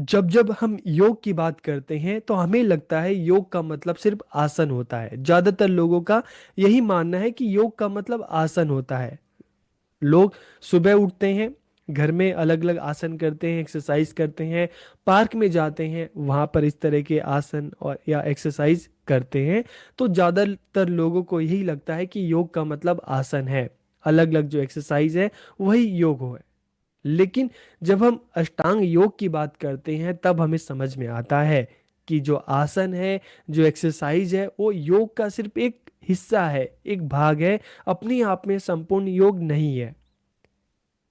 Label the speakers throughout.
Speaker 1: जब जब हम योग की बात करते हैं तो हमें लगता है योग का मतलब सिर्फ आसन होता है। ज्यादातर लोगों का यही मानना है कि योग का मतलब आसन होता है। लोग सुबह उठते हैं, घर में अलग अलग आसन करते हैं, एक्सरसाइज करते हैं, पार्क में जाते हैं, वहां पर इस तरह के आसन और या एक्सरसाइज करते हैं। तो ज्यादातर लोगों को यही लगता है कि योग का मतलब आसन है, अलग अलग जो एक्सरसाइज है वही योग हो है। लेकिन जब हम अष्टांग योग की बात करते हैं तब हमें समझ में आता है कि जो आसन है, जो एक्सरसाइज है, वो योग का सिर्फ एक हिस्सा है, एक भाग है, अपने आप में संपूर्ण योग नहीं है।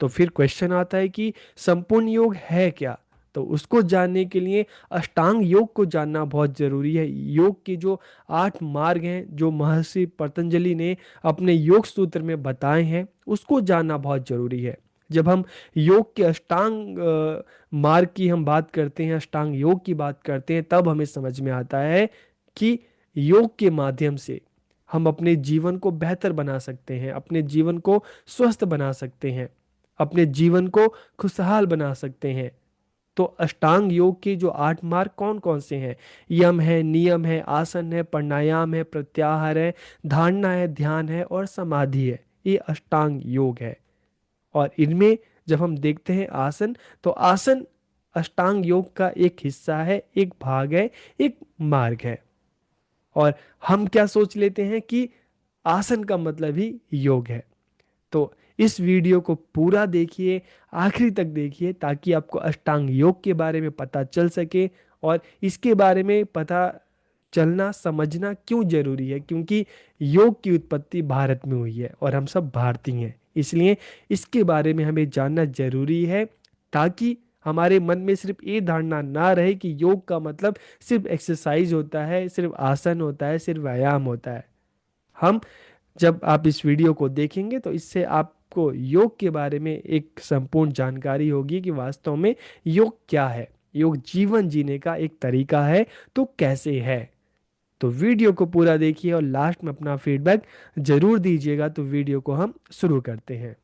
Speaker 1: तो फिर क्वेश्चन आता है कि संपूर्ण योग है क्या। तो उसको जानने के लिए अष्टांग योग को जानना बहुत जरूरी है। योग के जो 8 मार्ग हैं जो महर्षि पतंजलि ने अपने योग सूत्र में बताए हैं, उसको जानना बहुत जरूरी है। जब हम योग के अष्टांग मार्ग की हम बात करते हैं, अष्टांग योग की बात करते हैं, तब हमें समझ में आता है कि योग के माध्यम से हम अपने जीवन को बेहतर बना सकते हैं, अपने जीवन को स्वस्थ बना सकते हैं, अपने जीवन को खुशहाल बना सकते हैं। तो अष्टांग योग के जो 8 मार्ग कौन कौन से हैं? यम है, नियम है, आसन है, प्राणायाम है, प्रत्याहार है, धारणा है, ध्यान है और समाधि है। ये अष्टांग योग है। और इनमें जब हम देखते हैं आसन, तो आसन अष्टांग योग का एक हिस्सा है, एक भाग है, एक मार्ग है। और हम क्या सोच लेते हैं कि आसन का मतलब ही योग है। तो इस वीडियो को पूरा देखिए, आखिरी तक देखिए, ताकि आपको अष्टांग योग के बारे में पता चल सके। और इसके बारे में पता चलना, समझना क्यों जरूरी है, क्योंकि योग की उत्पत्ति भारत में हुई है और हम सब भारतीय हैं, इसलिए इसके बारे में हमें जानना जरूरी है, ताकि हमारे मन में सिर्फ ये धारणा ना रहे कि योग का मतलब सिर्फ एक्सरसाइज होता है, सिर्फ आसन होता है, सिर्फ व्यायाम होता है। हम जब आप इस वीडियो को देखेंगे तो इससे आपको योग के बारे में एक संपूर्ण जानकारी होगी कि वास्तव में योग क्या है। योग जीवन जीने का एक तरीका है, तो कैसे है। तो वीडियो को पूरा देखिए और लास्ट में अपना फीडबैक जरूर दीजिएगा। तो वीडियो को हम शुरू करते हैं।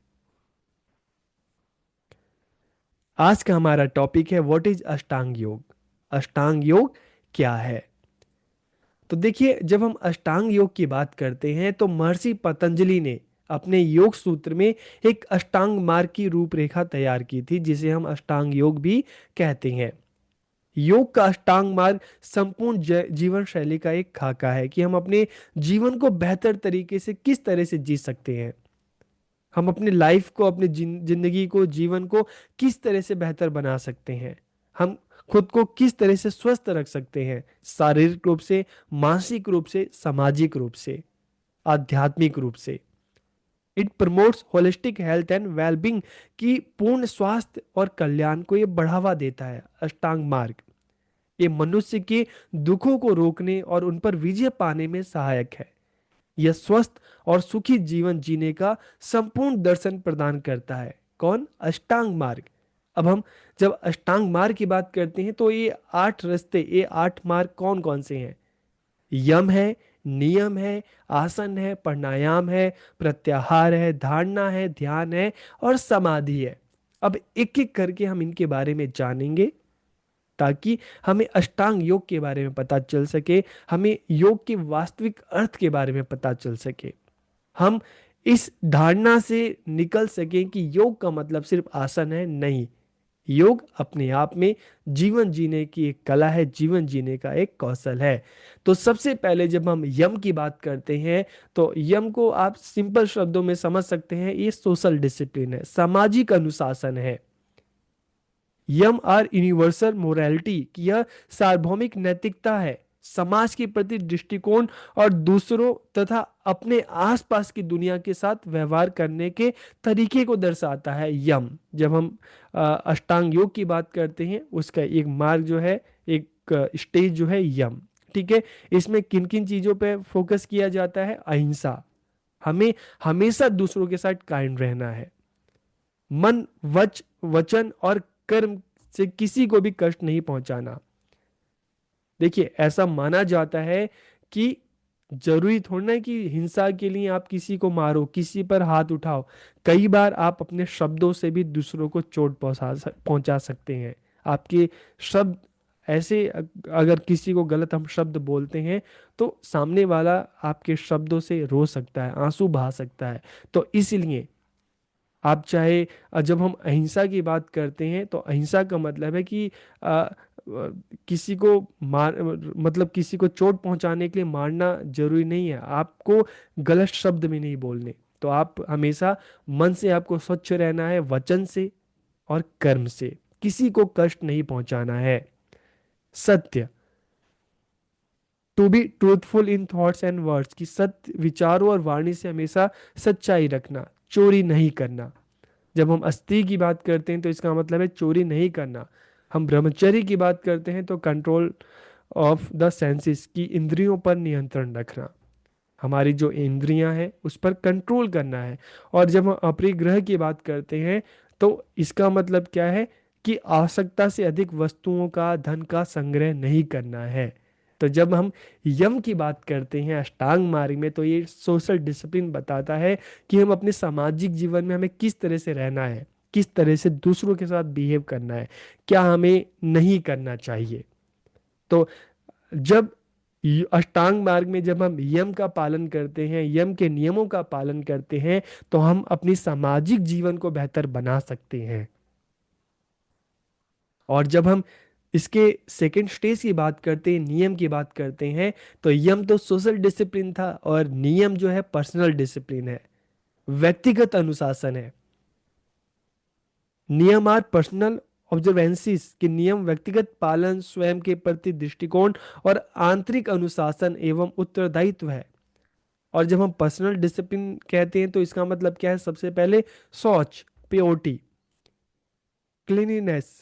Speaker 1: आज का हमारा टॉपिक है व्हाट इज अष्टांग योग। अष्टांग योग क्या है? तो देखिए, जब हम अष्टांग योग की बात करते हैं तो महर्षि पतंजलि ने अपने योग सूत्र में एक अष्टांग मार्ग की रूपरेखा तैयार की थी, जिसे हम अष्टांग योग भी कहते हैं। योग का अष्टांग मार्ग संपूर्ण जीवन शैली का एक खाका है कि हम अपने जीवन को बेहतर तरीके से किस तरह से जी सकते हैं। हम अपने लाइफ को, अपनी जिंदगी को, जीवन को किस तरह से बेहतर बना सकते हैं। हम खुद को किस तरह से स्वस्थ रख सकते हैं, शारीरिक रूप से, मानसिक रूप से, सामाजिक रूप से, आध्यात्मिक रूप से। It promotes holistic health and wellbeing की पूर्ण स्वास्थ्य और कल्याण को ये बढ़ावा देता है। अष्टांग मार्ग ये मनुष्य के दुखों को रोकने और उन पर विजय पाने में सहायक है। यह स्वस्थ और सुखी जीवन जीने का संपूर्ण दर्शन प्रदान करता है। कौन? अष्टांग मार्ग। अब हम जब अष्टांग मार्ग की बात करते हैं तो ये 8 रास्ते, ये 8 मार्ग कौन कौन से हैं? यम है, नियम है, आसन है, प्राणायाम है, प्रत्याहार है, धारणा है, ध्यान है और समाधि है। अब एक एक करके हम इनके बारे में जानेंगे, ताकि हमें अष्टांग योग के बारे में पता चल सके, हमें योग के वास्तविक अर्थ के बारे में पता चल सके। हम इस धारणा से निकल सकें कि योग का मतलब सिर्फ आसन है। नहीं, योग अपने आप में जीवन जीने की एक कला है, जीवन जीने का एक कौशल है। तो सबसे पहले जब हम यम की बात करते हैं, तो यम को आप सिंपल शब्दों में समझ सकते हैं, ये सोशल डिसिप्लिन है, सामाजिक अनुशासन है। यम आर यूनिवर्सल मोरालिटी की यह सार्वभौमिक नैतिकता है, समाज के प्रति दृष्टिकोण और दूसरों तथा अपने आसपास की दुनिया के साथ व्यवहार करने के तरीके को दर्शाता है यम। जब हम अष्टांग योग की बात करते हैं, उसका एक मार्ग जो है, एक स्टेज जो है यम। ठीक है, इसमें किन किन चीजों पे फोकस किया जाता है? अहिंसा, हमें हमेशा दूसरों के साथ कायम रहना है। मन, वचन और कर्म से किसी को भी कष्ट नहीं पहुंचाना। देखिए, ऐसा माना जाता है कि जरूरी थोड़ा ना कि हिंसा के लिए आप किसी को मारो, किसी पर हाथ उठाओ। कई बार आप अपने शब्दों से भी दूसरों को चोट पहुंचा सकते हैं। आपके शब्द ऐसे अगर किसी को गलत हम शब्द बोलते हैं तो सामने वाला आपके शब्दों से रो सकता है, आंसू बहा सकता है। तो इसलिए आप चाहे जब हम अहिंसा की बात करते हैं तो अहिंसा का मतलब है कि किसी को मार मतलब किसी को चोट पहुंचाने के लिए मारना जरूरी नहीं है, आपको गलत शब्द में नहीं बोलने। तो आप हमेशा मन से आपको स्वच्छ रहना है, वचन से और कर्म से किसी को कष्ट नहीं पहुंचाना है। सत्य, to be truthful in thoughts and words, की सत्य विचारों और वाणी से हमेशा सच्चाई रखना, चोरी नहीं करना। जब हम अस्ति की बात करते हैं तो इसका मतलब है चोरी नहीं करना। हम ब्रह्मचर्य की बात करते हैं तो कंट्रोल ऑफ द सेंसेस, की इंद्रियों पर नियंत्रण रखना, हमारी जो इंद्रियां हैं उस पर कंट्रोल करना है। और जब हम अपरिग्रह की बात करते हैं तो इसका मतलब क्या है कि आवश्यकता से अधिक वस्तुओं का, धन का संग्रह नहीं करना है। तो जब हम यम की बात करते हैं अष्टांग मार्ग में तो ये सोशल डिसिप्लिन बताता है कि हम अपने सामाजिक जीवन में हमें किस तरह से रहना है, किस तरह से दूसरों के साथ बिहेव करना है, क्या हमें नहीं करना चाहिए। तो जब अष्टांग मार्ग में जब हम यम का पालन करते हैं, यम के नियमों का पालन करते हैं, तो हम अपनी सामाजिक जीवन को बेहतर बना सकते हैं। और जब हम इसके सेकंड स्टेज की बात करते हैं, नियम की बात करते हैं, तो यम तो सोशल डिसिप्लिन था और नियम जो है पर्सनल डिसिप्लिन है, व्यक्तिगत अनुशासन है। नियम आर पर्सनल ऑब्जर्वेंसीज, के नियम व्यक्तिगत पालन, स्वयं के प्रति दृष्टिकोण और आंतरिक अनुशासन एवं उत्तरदायित्व है। और जब हम पर्सनल डिसिप्लिन कहते हैं तो इसका मतलब क्या है, सबसे पहले शौच, प्योरिटी, क्लीनिनेस,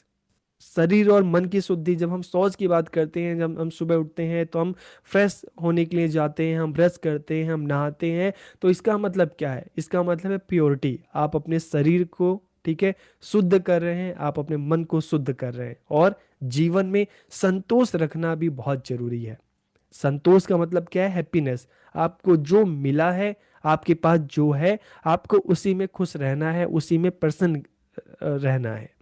Speaker 1: शरीर और मन की शुद्धि। जब हम शौच की बात करते हैं, जब हम सुबह उठते हैं तो हम फ्रेश होने के लिए जाते हैं, हम ब्रश करते हैं, हम नहाते हैं, तो इसका मतलब क्या है, इसका मतलब है प्योरिटी। आप अपने शरीर को, ठीक है, शुद्ध कर रहे हैं, आप अपने मन को शुद्ध कर रहे हैं। और जीवन में संतोष रखना भी बहुत जरूरी है। संतोष का मतलब क्या है, हैप्पीनेस। आपको जो मिला है, आपके पास जो है, आपको उसी में खुश रहना है, उसी में प्रसन्न रहना है।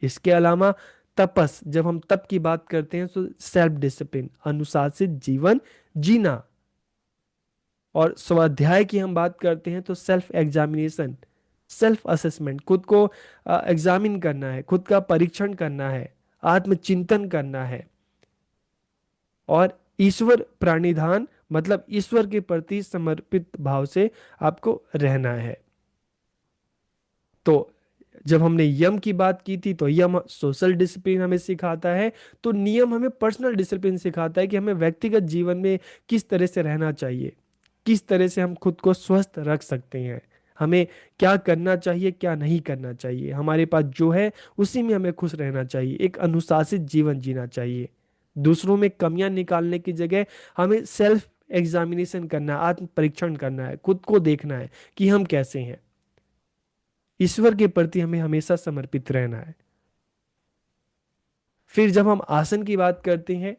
Speaker 1: इसके अलावा तपस, जब हम तप की बात करते हैं तो सेल्फ डिसिप्लिन, अनुशासित जीवन जीना। और स्वाध्याय की हम बात करते हैं तो सेल्फ एग्जामिनेशन, सेल्फ असेसमेंट, खुद को एग्जामिन करना है, खुद का परीक्षण करना है, आत्मचिंतन करना है। और ईश्वर प्राणिधान, मतलब ईश्वर के प्रति समर्पित भाव से आपको रहना है। तो जब हमने यम की बात की थी तो यम सोशल डिसिप्लिन हमें सिखाता है, तो नियम हमें पर्सनल डिसिप्लिन सिखाता है कि हमें व्यक्तिगत जीवन में किस तरह से रहना चाहिए, किस तरह से हम खुद को स्वस्थ रख सकते हैं, हमें क्या करना चाहिए, क्या नहीं करना चाहिए, हमारे पास जो है उसी में हमें खुश रहना चाहिए, एक अनुशासित जीवन जीना चाहिए। दूसरों में कमियां निकालने की जगह हमें सेल्फ एग्जामिनेशन करना है, आत्म परीक्षण करना है, खुद को देखना है कि हम कैसे हैं। ईश्वर के प्रति हमें हमेशा समर्पित रहना है। फिर जब हम आसन की बात करते हैं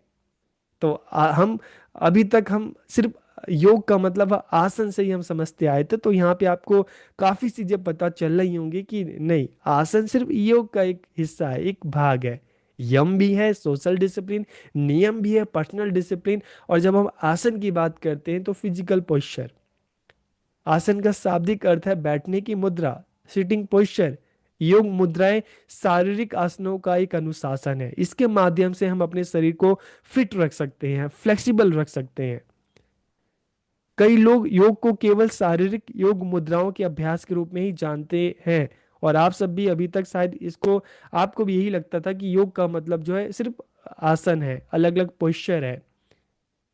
Speaker 1: तो हम अभी तक हम सिर्फ योग का मतलब आसन से ही हम समझते आए थे, तो यहाँ पे आपको काफी चीजें पता चल रही होंगी कि नहीं, आसन सिर्फ योग का एक हिस्सा है, एक भाग है। यम भी है सोशल डिसिप्लिन, नियम भी है पर्सनल डिसिप्लिन। और जब हम आसन की बात करते हैं तो फिजिकल पोस्चर, आसन का शाब्दिक अर्थ है बैठने की मुद्रा, सिटिंग पोस्चर। योग मुद्राएं शारीरिक आसनों का एक अनुशासन है, इसके माध्यम से हम अपने शरीर को फिट रख सकते हैं, फ्लेक्सिबल रख सकते हैं। कई लोग योग को केवल शारीरिक योग मुद्राओं के अभ्यास के रूप में ही जानते हैं। और आप सब भी अभी तक शायद इसको, आपको भी यही लगता था कि योग का मतलब जो है सिर्फ आसन है, अलग अलग पोस्चर है।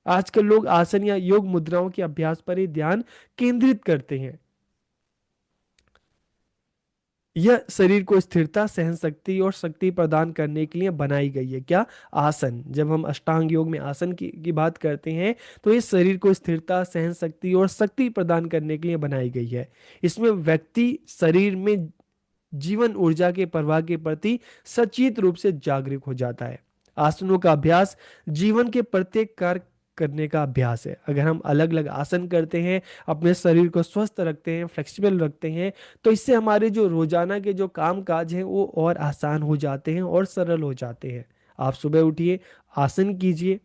Speaker 1: आजकल लोग आसन या योग मुद्राओं के अभ्यास पर ही ध्यान केंद्रित करते हैं। यह शरीर को स्थिरता, सहन शक्ति और शक्ति प्रदान करने के लिए बनाई गई है। क्या, आसन। जब हम अष्टांग योग में आसन की बात करते हैं तो ये शरीर को स्थिरता, सहन शक्ति और शक्ति प्रदान करने के लिए बनाई गई है। इसमें व्यक्ति शरीर में जीवन ऊर्जा के प्रवाह के प्रति सचेत रूप से जागरूक हो जाता है। आसनों का अभ्यास जीवन के प्रत्येक कार्य करने का अभ्यास है। अगर हम अलग अलग आसन करते हैं, अपने शरीर को स्वस्थ रखते हैं, फ्लेक्सिबल रखते हैं, तो इससे हमारे जो रोजाना के जो काम काज हैं वो और आसान हो जाते हैं और सरल हो जाते हैं। आप सुबह उठिए, आसन कीजिए,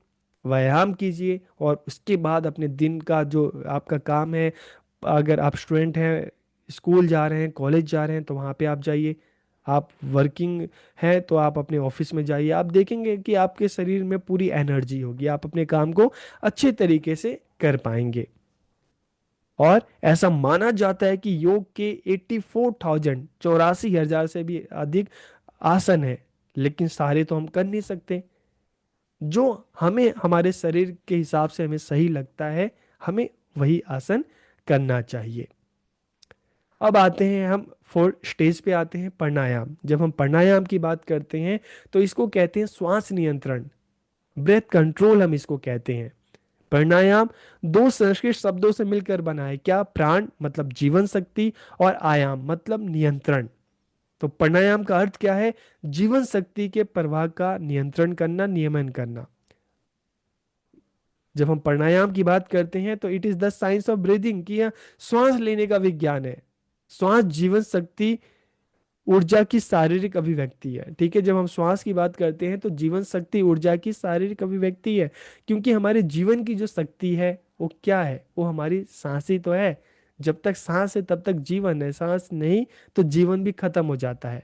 Speaker 1: व्यायाम कीजिए, और उसके बाद अपने दिन का जो आपका काम है, अगर आप स्टूडेंट हैं, स्कूल जा रहे हैं, कॉलेज जा रहे हैं, तो वहाँ पे आप जाइए। आप वर्किंग हैं तो आप अपने ऑफिस में जाइए। आप देखेंगे कि आपके शरीर में पूरी एनर्जी होगी, आप अपने काम को अच्छे तरीके से कर पाएंगे। और ऐसा माना जाता है कि योग के 84,000, 84,000 से भी अधिक आसन है, लेकिन सारे तो हम कर नहीं सकते। जो हमें हमारे शरीर के हिसाब से हमें सही लगता है, हमें वही आसन करना चाहिए। अब आते हैं हम फोर्थ स्टेज पे आते हैं, प्राणायाम। जब हम प्राणायाम की बात करते हैं तो इसको कहते हैं श्वास नियंत्रण, ब्रेथ कंट्रोल हम इसको कहते हैं। प्राणायाम दो संस्कृत शब्दों से मिलकर बना है। क्या? प्राण मतलब जीवन शक्ति, और आयाम मतलब नियंत्रण। तो प्राणायाम का अर्थ क्या है? जीवन शक्ति के प्रवाह का नियंत्रण करना, नियमन करना। जब हम प्राणायाम की बात करते हैं तो it is the science of breathing, कि यह श्वास लेने का विज्ञान है। श्वास जीवन शक्ति, ऊर्जा की शारीरिक अभिव्यक्ति है। ठीक है, जब हम श्वास की बात करते हैं तो जीवन शक्ति ऊर्जा की शारीरिक अभिव्यक्ति है, क्योंकि हमारे जीवन की जो शक्ति है वो क्या है? वो हमारी सांस ही तो है। जब तक सांस है तब तक जीवन है, सांस नहीं तो जीवन भी खत्म हो जाता है।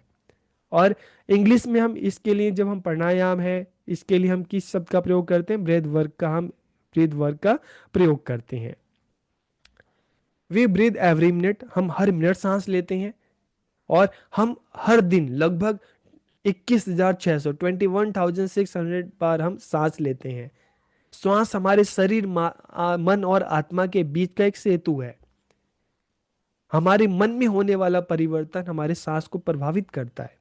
Speaker 1: और इंग्लिश में हम इसके लिए, जब हम प्राणायाम है, इसके लिए हम किस शब्द का प्रयोग करते हैं? ब्रेथ वर्क का, हम ब्रीथ वर्क का प्रयोग करते हैं। वी ब्रीथ एवरी मिनट, हम हर मिनट सांस लेते हैं। और हम हर दिन लगभग 21,600, 21,600 बार हम सांस लेते हैं। श्वास हमारे शरीर, मन और आत्मा के बीच का एक सेतु है। हमारे मन में होने वाला परिवर्तन हमारे सांस को प्रभावित करता है।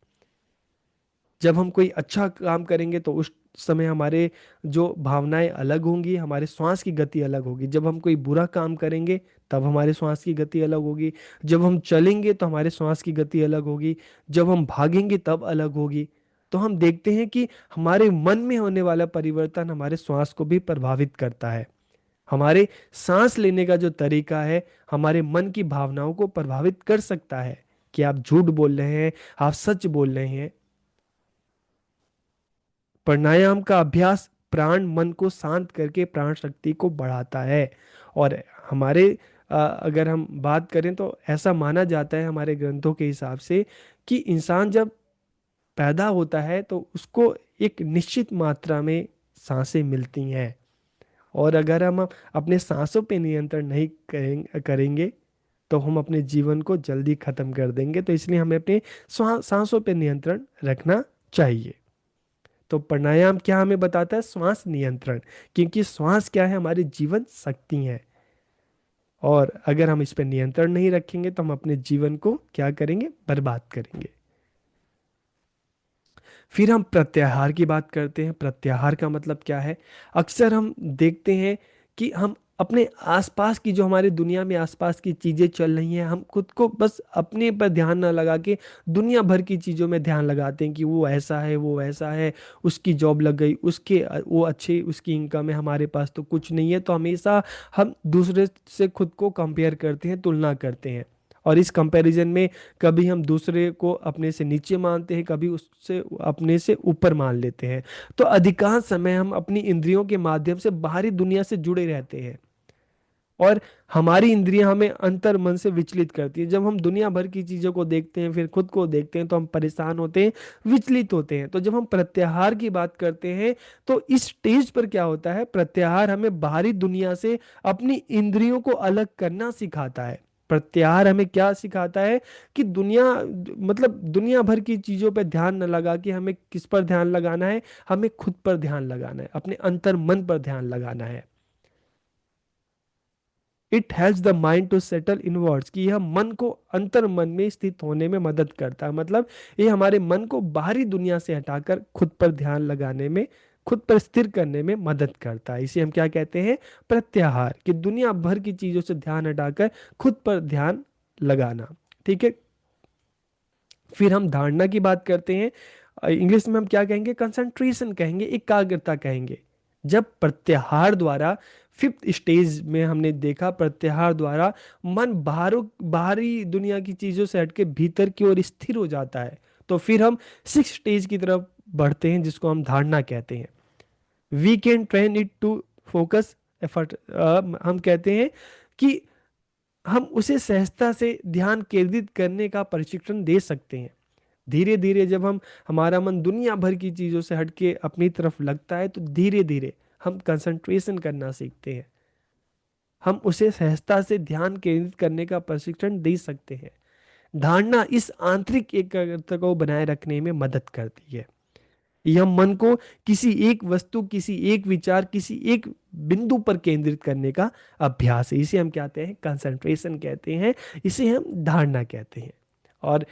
Speaker 1: जब हम कोई अच्छा काम करेंगे तो उस समय हमारे जो भावनाएं अलग होंगी, हमारे श्वास की गति अलग होगी। जब हम कोई बुरा काम करेंगे तब हमारे श्वास की गति अलग होगी। जब हम चलेंगे तो हमारे श्वास की गति अलग होगी। जब हम भागेंगे तब अलग होगी। तो हम देखते हैं कि हमारे मन में होने वाला परिवर्तन हमारे श्वास को भी प्रभावित करता है। हमारे सांस लेने का जो तरीका है हमारे मन की भावनाओं को प्रभावित कर सकता है, कि आप झूठ बोल रहे हैं, आप सच बोल रहे हैं। प्राणायाम का अभ्यास प्राण मन को शांत करके प्राण शक्ति को बढ़ाता है। और हमारे अगर हम बात करें तो ऐसा माना जाता है हमारे ग्रंथों के हिसाब से, कि इंसान जब पैदा होता है तो उसको एक निश्चित मात्रा में सांसें मिलती हैं। और अगर हम अपने सांसों पे नियंत्रण नहीं करेंगे तो हम अपने जीवन को जल्दी खत्म कर देंगे। तो इसलिए हमें अपने सांसों पे नियंत्रण रखना चाहिए। तो प्राणायाम क्या हमें बताता है? श्वास नियंत्रण, क्योंकि श्वास क्या है? हमारी जीवन शक्ति है। और अगर हम इस पर नियंत्रण नहीं रखेंगे तो हम अपने जीवन को क्या करेंगे? बर्बाद करेंगे। फिर हम प्रत्याहार की बात करते हैं। प्रत्याहार का मतलब क्या है? अक्सर हम देखते हैं कि हम अपने आसपास की, जो हमारे दुनिया में आसपास की चीजें चल रही हैं, हम खुद को बस अपने पर ध्यान ना लगा के दुनिया भर की चीजों में ध्यान लगाते हैं, कि वो ऐसा है, वो ऐसा है, उसकी जॉब लग गई, उसके वो अच्छी उसकी इनकम है, हमारे पास तो कुछ नहीं है। तो हमेशा हम दूसरे से खुद को कंपेयर करते हैं, तुलना करते हैं। और इस कंपैरिजन में कभी हम दूसरे को अपने से नीचे मानते हैं, कभी उससे अपने से ऊपर मान लेते हैं। तो अधिकांश समय हम अपनी इंद्रियों के माध्यम से बाहरी दुनिया से जुड़े रहते हैं, और हमारी इंद्रियां हमें अंतर मन से विचलित करती है। जब हम दुनिया भर की चीजों को देखते हैं, फिर खुद को देखते हैं, तो हम परेशान होते हैं, विचलित होते हैं। तो जब हम प्रत्याहार की बात करते हैं तो इस स्टेज पर क्या होता है? प्रत्याहार हमें बाहरी दुनिया से अपनी इंद्रियों को अलग करना सिखाता है। प्रत्याहार हमें क्या सिखाता है? कि दुनिया, मतलब दुनिया भर की चीजों पर ध्यान न लगा के हमें किस पर ध्यान लगाना है? हमें खुद पर ध्यान लगाना है, अपने अंतर मन पर ध्यान लगाना है। It helps the mind to settle inwards, कि यह मन को अंतर मन में स्थित होने में मदद करता है। मतलब ये हमारे मन को बाहरी दुनिया से हटाकर खुद पर ध्यान लगाने में, खुद पर स्थिर करने में मदद करता है। इसे हम क्या कहते हैं? प्रत्याहार, कि दुनिया भर की चीजों से ध्यान हटाकर खुद पर ध्यान लगाना। ठीक है। फिर हम धारणा की बात करते हैं। इंग्लिश में हम क्या कहेंगे? कंसंट्रेशन कहेंगे, एकाग्रता कहेंगे। जब प्रत्याहार द्वारा, फिफ्थ स्टेज में हमने देखा, प्रत्याहार द्वारा मन बाहरी दुनिया की चीजों से हटके भीतर की ओर स्थिर हो जाता है, तो फिर हम सिक्स स्टेज की तरफ बढ़ते हैं, जिसको हम धारणा कहते हैं। We can train it to focus effort. हम कहते हैं कि हम उसे सहजता से ध्यान केंद्रित करने का प्रशिक्षण दे सकते हैं। धीरे धीरे जब हम हमारा मन दुनिया भर की चीजों से हटके अपनी तरफ लगता है, तो धीरे धीरे हम कंसंट्रेशन करना सीखते हैं। हम उसे सहजता से ध्यान केंद्रित करने का प्रशिक्षण दे सकते हैं। धारणा इस आंतरिक एकाग्रता को बनाए रखने में मदद करती है। यह मन को किसी एक वस्तु, किसी एक विचार, किसी एक बिंदु पर केंद्रित करने का अभ्यास है। इसे हम कहते हैं कंसंट्रेशन कहते हैं, इसे हम धारणा कहते हैं। और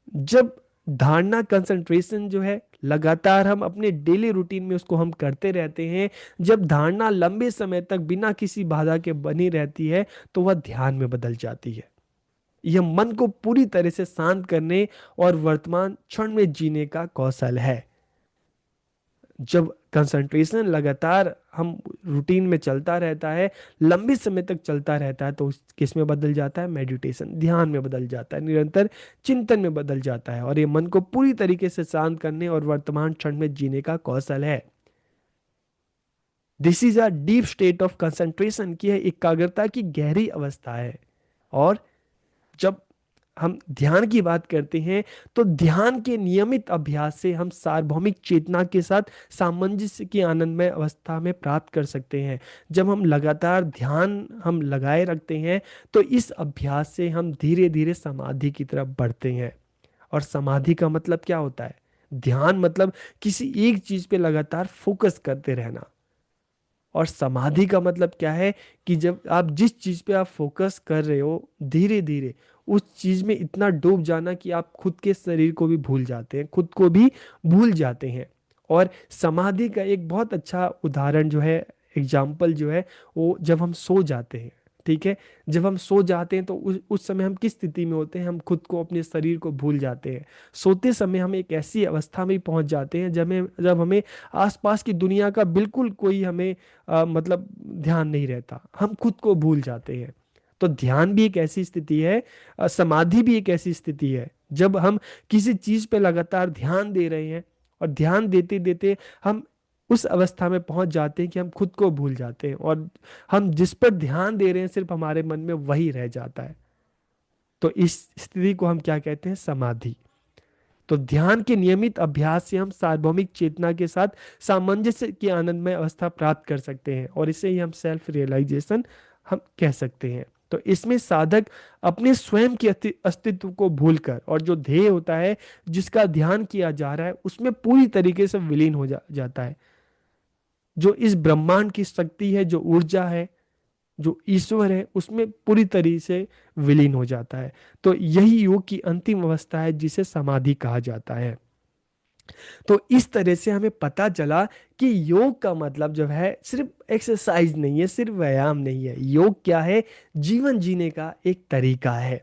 Speaker 1: जब धारणा, कंसंट्रेशन जो है, लगातार हम अपने डेली रूटीन में उसको हम करते रहते हैं, जब धारणा लंबे समय तक बिना किसी बाधा के बनी रहती है, तो वह ध्यान में बदल जाती है। यह मन को पूरी तरह से शांत करने और वर्तमान क्षण में जीने का कौशल है। जब कंसंट्रेशन लगातार हम रूटीन में चलता रहता है, लंबे समय तक चलता रहता है, तो किस में बदल जाता है? मेडिटेशन, ध्यान में बदल जाता है, निरंतर चिंतन में बदल जाता है। और ये मन को पूरी तरीके से शांत करने और वर्तमान क्षण में जीने का कौशल है। This is a deep state of concentration, की है एकाग्रता की गहरी अवस्था है। और जब हम ध्यान की बात करते हैं, तो ध्यान के नियमित अभ्यास से हम सार्वभौमिक चेतना के साथ सामंजस्य की आनंदमय अवस्था में प्राप्त कर सकते हैं। जब हम लगातार ध्यान हम लगाए रखते हैं, तो इस अभ्यास से हम धीरे धीरे समाधि की तरफ बढ़ते हैं। और समाधि का मतलब क्या होता है? ध्यान मतलब किसी एक चीज पे लगातार फोकस करते रहना। और समाधि का मतलब क्या है? कि जब आप जिस चीज पे आप फोकस कर रहे हो, धीरे धीरे उस चीज में इतना डूब जाना कि आप खुद के शरीर को भी भूल जाते हैं, खुद को भी भूल जाते हैं। और समाधि का एक बहुत अच्छा उदाहरण जो है, एग्जाम्पल जो है, वो जब हम सो जाते हैं। ठीक है, जब हम सो जाते हैं, तो उस समय हम किस स्थिति में होते हैं? हम खुद को, अपने शरीर को भूल जाते हैं। सोते समय हम एक ऐसी अवस्था में पहुंच जाते हैं जब हमें आसपास की दुनिया का बिल्कुल कोई हमें मतलब ध्यान नहीं रहता, हम खुद को भूल जाते हैं। तो ध्यान भी एक ऐसी स्थिति है, समाधि भी एक ऐसी स्थिति है, जब हम किसी चीज पे लगातार ध्यान दे रहे हैं, और ध्यान देते देते हम उस अवस्था में पहुंच जाते हैं कि हम खुद को भूल जाते हैं, और हम जिस पर ध्यान दे रहे हैं सिर्फ हमारे मन में वही रह जाता है। तो इस स्थिति को हम क्या कहते हैं? समाधि। तो ध्यान के नियमित अभ्यास से हम सार्वभौमिक चेतना के साथ सामंजस्य की आनंदमय अवस्था प्राप्त कर सकते हैं, और इसे ही हम सेल्फ रियलाइजेशन हम कह सकते हैं। तो इसमें साधक अपने स्वयं के अस्तित्व को भूलकर, और जो ध्येय होता है जिसका ध्यान किया जा रहा है, उसमें पूरी तरीके से विलीन हो जाता है। जो इस ब्रह्मांड की शक्ति है, जो ऊर्जा है, जो ईश्वर है, उसमें पूरी तरीके से विलीन हो जाता है। तो यही योग की अंतिम अवस्था है, जिसे समाधि कहा जाता है। तो इस तरह से हमें पता चला कि योग का मतलब जो है सिर्फ एक्सरसाइज नहीं है, सिर्फ व्यायाम नहीं है। योग क्या है? जीवन जीने का एक तरीका है।